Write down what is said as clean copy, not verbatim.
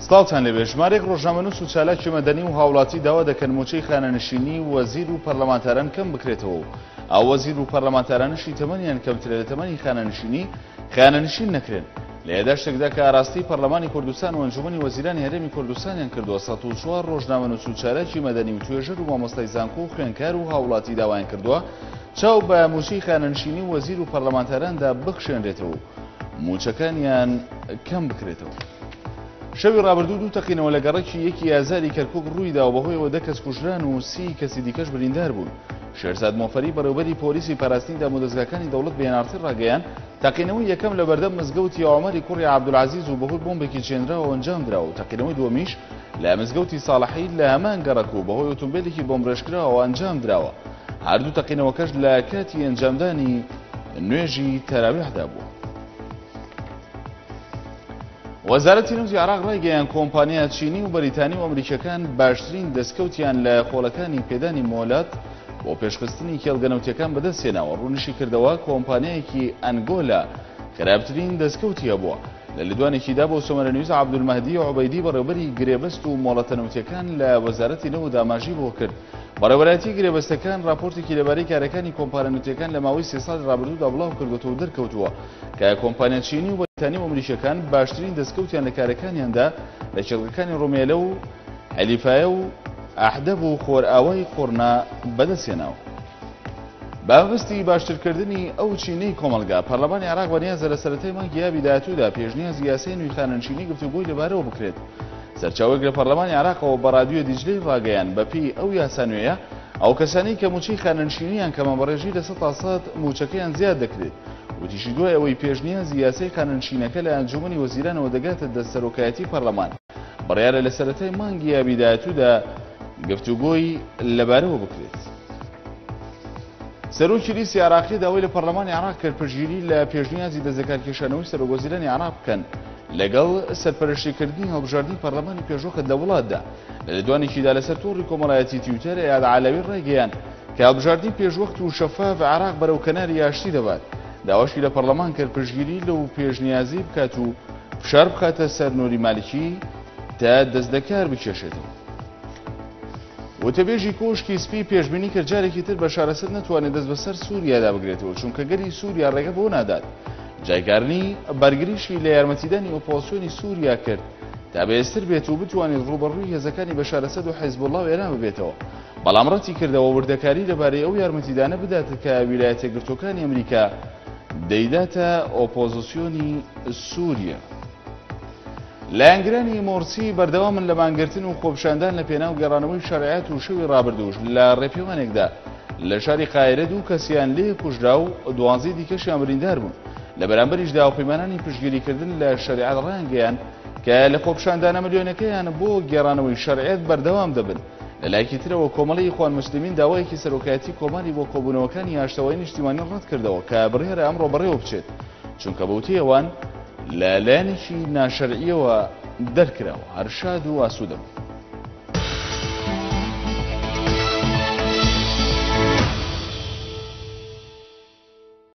سڵاوتان لەبێ ژمارەیەک ڕۆژنامەنووس و چالاکی مەدەنی و هاوڵاتی داوا دەکەن موچەی خانەنشینی وەزیر و پەرلەمانتاران کەم بکرێتەوە. ئەو وەزیر و پەرلەمانتارانشی تەمەنیان کەمترە لە تەمەنی خانەنشین نەکرێن. لە هێدا شتێکدا کە ئاراستی پەرلەمانی کوردستان و ئەنجومەنی وەزیرانی هەرێمی کوردستانیان کردووە 104 ڕۆژنامەنووس و چالاکی مەدەنی و توێژەر و مامۆستای زانکۆ و خوێندکار و هاوڵاتی داوایان کردووە چاو بە موچەی خانەنشینی وەزیر و پەرلەمانتاراندا بخشێنرێتەوە و موچەکانیان کەم بکرێتەوە. شەوی ڕابردوو دوو تەقینەوە لە گەڕێکی یەکی ئازاری کەرکووک ڕوویدا و بەهۆیەوە 10 کەس کوژران و 30 کەسی دیکەش بریندار بوون. شێرزاد مۆفەری بەڕێوەبەری پۆلیسی پاراستنی دامودەستگاکانی دەوڵەت بەیانارتی ڕاگەیان تەقینەوەی یەکەم لە بەردەم مزگەوتی عومەری کوڕی عەبدولعەزیز و بەهۆی بۆمبێکی چێنراوە ئەنجام درراوە و تەقینەوەی دووەمیش لە مزگەوتی ساڵحی لە هەمان گەڕەک و بەهۆی ئۆتۆمبیلێکی بۆمبڕێژکراوە ئەنجام درراوە. هەردوو تەقینەوەکەش لە کاتی ئەنجامدانی نوێژی تەراویحدا بووە. وەزارەتی نەوتی عێراق ڕایگەیاند کۆمپانیا چینی و بەریتانی و ئەمریکیەکان باشترین دەستکەوتیان لە خۆڵەکانی پێدانی مۆلات بۆ پێشخستنی کێڵگەنەوتیەکان بەدەستهێناوە. ڕوونیشی کردەوە کۆمپانیایەکی ئەنگۆلا خراپترین دەستکەوتی هەبووە. لە لیدوانێکیدا بۆ سۆمەرەنووس عەبدولمەهدی عوبەیدی بەڕێوەبەری گرێبەست و مۆڵەتەنەوتیەکان لە وەزارەتی نەوت ئاماژی بۆ کرد. بەڕێوەبەرایەتی گرێبەستەکان راپۆرتێکی لەبارەی کارەکانی کۆمپانیانەوتیەکان لە ماوەی 3 ساڵی ڕابردوودا بڵاو کردوەوە و دەرکەوتووە کە کۆمپانیا چینی و بەریتانی و ئەمریکیەکان باشترین دەستکەوتیان لە کارەکانیاندا لە کێڵگەکانی ڕۆمێلە و حەلیفایە و ئەحدەب و خۆرئاوای قورنا بەدەستهێناوە. بابستی باشترکردنی ئەو چینەی کۆمەلگا پەرلەمانی عێراق بەنیازە لە سەرەتای مانگی یابی داهاتوودا پێشنیازی یاسای نوێی خانەنشینی گفتوگۆی لەبارەوە بکرێت. سەرچاوەیەک لە پەرلەمانی عێراقەوە بە ڕادیۆ دیجلەی ڕاگەیاند بەپێی ئەو یاسا نوێیە ئەو کەسانی کە موچەی خانەنشینیان کەمە بەڕێژی لە 100% موچەکەیان زیاد دەکرێت. وتیشی دوای ئەوەی پێشنیازی یاسای خانەنشینەکە لە ئەنجومەنی وەزیرانەوە دەگاتە دەستسەرۆکایەتی پەرلەمان بڕیارە لە سەرەتای مانگی یابی داهاتوودا گفتوگۆی لەبارەوە بکرێت. سەرۆکی لیستی عێراقی داوای لە پەرلەمانی عێراق کرد پشتگیری لە پێشنیازی دەستبەکارکێشانەوەی سەرۆکوەزیرانی عێراق بکەن لەگەڵ سەرپەرشتیکردنی هەڵبژاردننی پەرلەمانی پێشوەکە دەوڵاتدا. لە لیدوانێکیدا لەسەر تۆڕی کۆمەڵایەتی تویتەر ئەیاد عەلاوی ڕایگەیاند کە هەڵبژاردنی پێشوەخت و شەفاف عێراق بەرەو کەناری یاشتی دەبات. داواشی لە پەرلەمان کرد پشتگیری لەو پێشنیازی بکات و فشار بخاتە سەر نووری مالیکی تا دەستدەکار بکێشێتەوە. وتەبێژی کۆشکی سپی پێشبینی کرد جارێکی تر بەشار ئەسەد نەتوانێت دەست بەسەر سووریادا بگرێتەوە چونکە گەری سووریا ڕێگە بۆ نادات. جایگارنی بەرگریشی لە یارمەتیدانی ئۆپۆزیسیۆنی سووریا کرد تا بەهێزتر بێت و بتوانێت ڕوبەڕووی هێزەکانی بەشار ئەسەد و حیزبوڵڵا و ئێران ببێتەوە. بەڵام ڕەتی کردەوە وردەکاری لەبارەی ئەو یارمەتیدانە بدات کە ویلایەتە یەکگرتووەکانی ئەمریکا دەیداتە ئۆپۆزیسیۆنی سووریا. لایەنگرانی مۆرچی بەردەوامن لە مانگرتن و خۆپشاندان لە پێناو گەڕانەوەی شەریعەت و شەوی ڕابردووش لە ڕێپێوانێکدا لە شاری قاهیرە دوو کەسیان لێ کوژرا و 12 دیکەشیان بریندار بوون. لە بەرامبەریشدا هاوپەیمانانی پشتگیریکردن لە شەریعەت ڕایانگەیان کە لە خۆپشاندانە ملیۆنەکەیان بۆ گێڕانەوەی شەریعەت بەردەوام دەبن. لەلایەکی ترەوە کۆمەڵی ئیخوان موسلیمین داوایەکی سەرۆکایەتی کۆماری بۆ کۆبوونەوەکانی هاشتەوایی نیشتیمانی ڕەت کردەوە کە بڕیارە ئەمڕۆ بەڕێوە بچێت چونکە بەوتەی ئەوان لە لایەنێکی ناشەرعیەوە دەرکراوە. هەرشاد و ئاسوودەم.